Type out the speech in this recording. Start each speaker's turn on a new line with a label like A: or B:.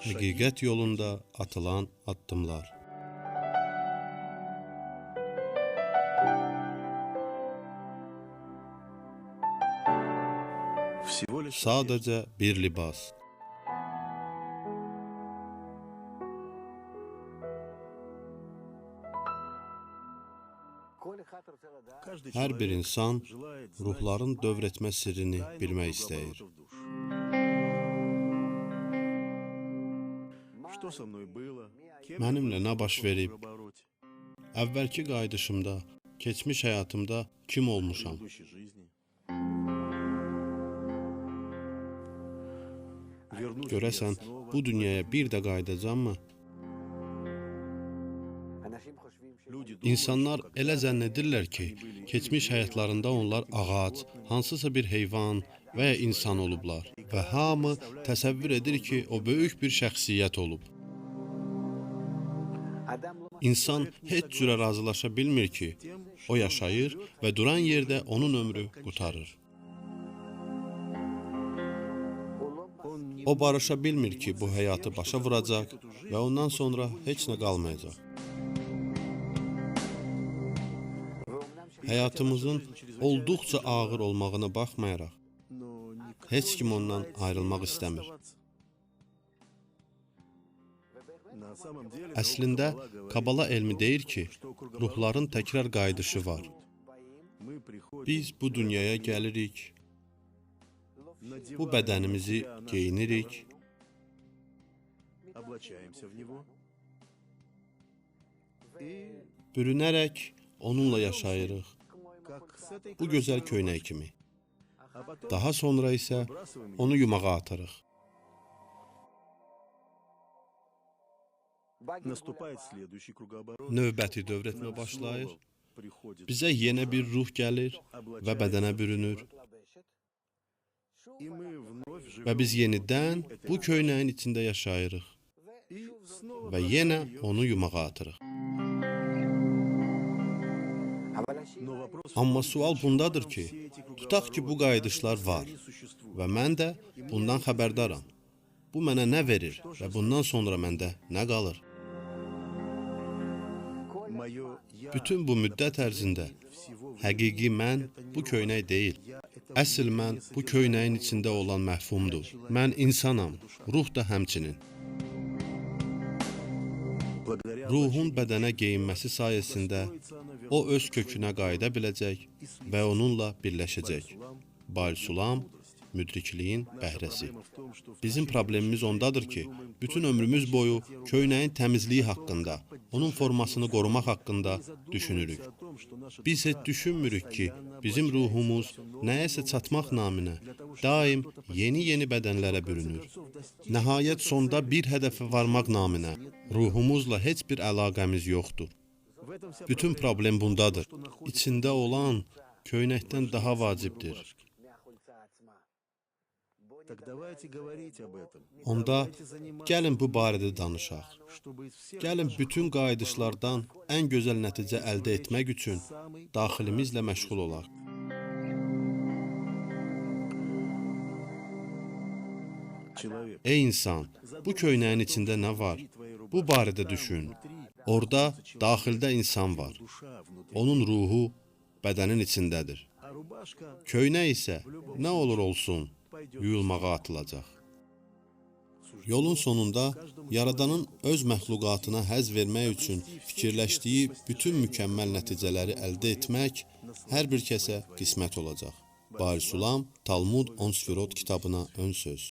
A: Həqiqət yolunda atılan addımlar. Sadəcə bir libas. Hər bir insan ruhların dövr etmə sirrini bilmək istəyir. Mənimlə nə baş verib? Əvvəlki qayıdışımda, keçmiş həyatımda kim olmuşam? Görəsən, bu dünyaya bir də qayıdacammı? İnsanlar elə zənn edirlər ki, keçmiş həyatlarında onlar ağac, hansısa bir heyvan və ya insan olublar və hamı təsəvvür edir ki, o böyük bir şəxsiyyət olub. İnsan heç cürə razılaşa bilmir ki, o yaşayır və duran yerdə onun ömrü qurtarır. O barışa bilmir ki, bu həyatı başa vuracaq və ondan sonra heç nə qalmayacaq. Həyatımızın olduqca ağır olmağına baxmayaraq, heç kim ondan ayrılmaq istəmir. Əslində, Kabala elmi deyir ki, ruhların təkrar qayıdışı var. Biz bu dünyaya gəlirik, bu bədənimizi geyinirik, bürünərək onunla yaşayırıq, bu gözəl köynək kimi. Daha sonra isə onu yumağa atarıq. Növbəti dövr etmə başlayır, bizə yenə bir ruh gəlir və bədənə bürünür və biz yenidən bu köynəyin içində yaşayırıq və yenə onu yumağa atırıq. Amma sual bundadır ki, tutaq ki, bu qayıdışlar var və mən də bundan xəbərdaram. Bu mənə nə verir və bundan sonra məndə nə qalır? Bütün bu müddət ərzində həqiqi mən bu köynək deyil. Əsl mən bu köynəyin içində olan məhfumdur. Mən insanam, ruh da həmçinin. Ruhun bədənə geyinməsi sayəsində o öz kökünə qayıda biləcək və onunla birləşəcək. Bal-Sulam, müdrikliyin bəhrəsi. Bizim problemimiz ondadır ki, bütün ömrümüz boyu köynəyin təmizliyi haqqında, onun formasını qorumaq haqqında düşünürük. Biz heç düşünmürük ki, bizim ruhumuz nəyəsə çatmaq naminə daim yeni bədənlərə bürünür. Nəhayət sonda bir hədəfə varmaq naminə ruhumuzla heç bir əlaqəmiz yoxdur. Bütün problem bundadır. İçində olan köynəkdən daha vacibdir. Onda gəlin bu barədə danışaq. Gəlin bütün qayıdışlardan ən gözəl nəticə əldə etmək üçün daxilimizlə məşğul olaq. Ey insan, bu köynəyin içində nə var? Bu barədə düşün. Orada daxildə insan var. Onun ruhu bədənin içindədir. Köynək isə nə olur olsun, yuyulmağa atılacaq. Yolun sonunda Yaradanın öz məxluqatına həzz vermək üçün fikirləşdiyi bütün mükəmməl nəticələri əldə etmək hər bir kəsə qismət olacaq. Bal-Sulam, Talmud 10 Sfirot kitabına ön söz.